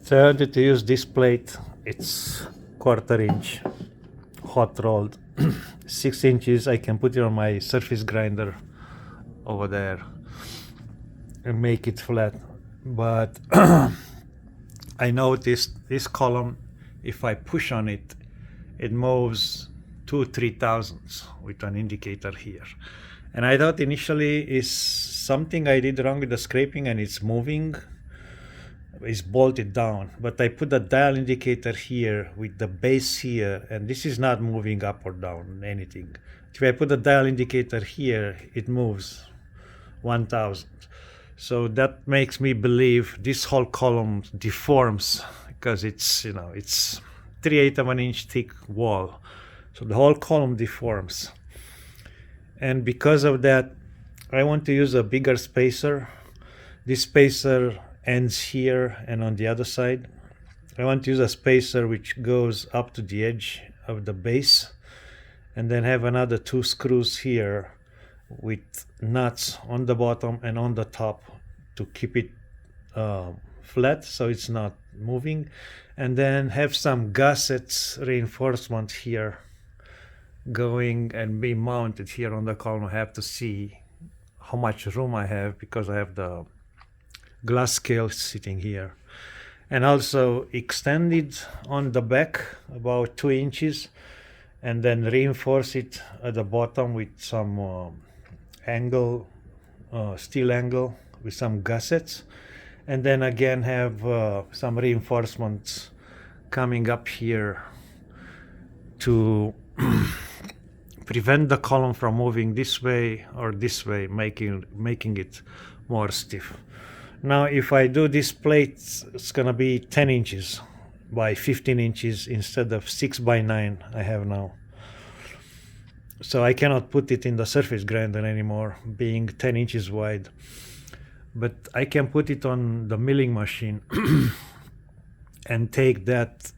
So I wanted to use this plate. It's 1/4 inch hot rolled 6 inches. I can put it on my surface grinder over there and make it flat, but I noticed this column, if I push on it, it moves 2-3 thousandths with an indicator here. And I thought initially is something I did wrong with the scraping and it's moving, it's bolted down. But I put the dial indicator here with the base here, and this is not moving up or down anything. If I put the dial indicator here, it moves 1,000. So that makes me believe this whole column deforms because it's, you know, it's 3/8 of an inch thick wall. So the whole column deforms. And because of that, I want to use a bigger spacer. This spacer ends here and on the other side. I want to use a spacer which goes up to the edge of the base, and then have another 2 screws here with nuts on the bottom and on the top to keep it flat so it's not moving, and then have some gussets reinforcement here going and be mounted here on the column. I have to see how much room I have because I have the glass scale sitting here, and also extended on the back about 2 inches and then reinforce it at the bottom with some angle, steel angle with some gussets, and then again have some reinforcements coming up here to prevent the column from moving this way or this way, making it more stiff. Now if I do this plate, it's gonna be 10 inches by 15 inches instead of 6 by 9 I have now. So I cannot put it in the surface grinder anymore, being 10 inches wide. But I can put it on the milling machine and take that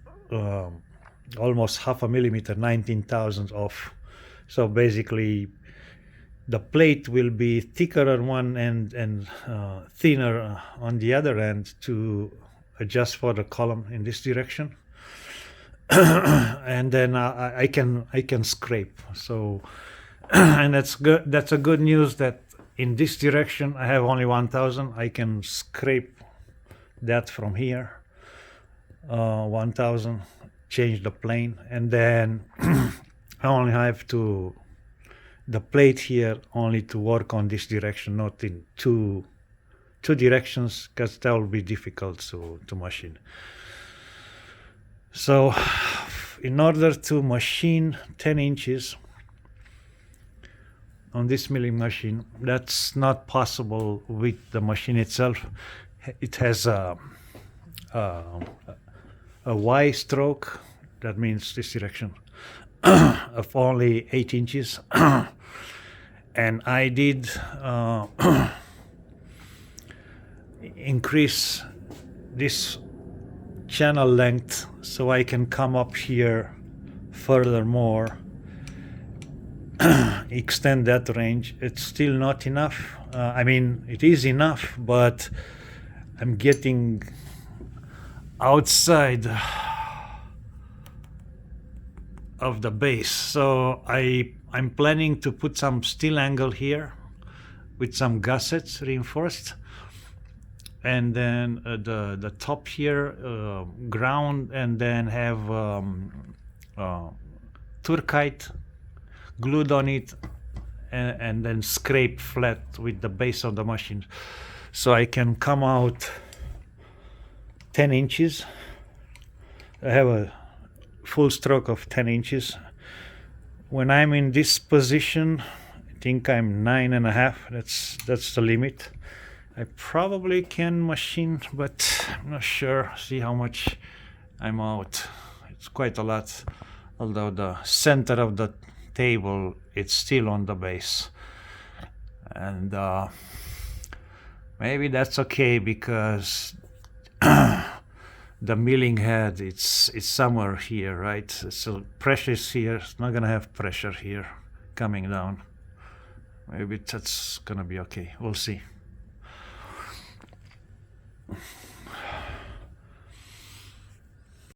almost 0.5 millimeter, 19 thousandths off. So basically the plate will be thicker on one end and thinner on the other end to adjust for the column in this direction. And then I can scrape. So and that's good. That's a good news that in this direction I have only 1,000. I can scrape that from here, 1,000, change the plane, and then I only have to the plate here only to work on this direction, not in two directions, because that will be difficult to machine. So in order to machine 10 inches on this milling machine, that's not possible with the machine itself. It has a Y stroke, that means this direction, of only 8 inches. And I did increase this channel length so I can come up here furthermore, extend that range. It's still not enough. I mean, it is enough, but I'm getting outside of the base. So I'm planning to put some steel angle here with some gussets reinforced, and then the top here ground, and then have turkite glued on it, and then scrape flat with the base of the machine, so I can come out 10 inches. I have a full stroke of 10 inches. When I'm in this position, I think I'm 9.5. That's the limit. I probably can machine, but I'm not sure. See how much I'm out. It's quite a lot, although the center of the table, it's still on the base. And maybe that's okay, because the milling head, it's somewhere here, right? So pressure is here. It's not gonna have pressure here coming down. Maybe that's gonna be okay. We'll see.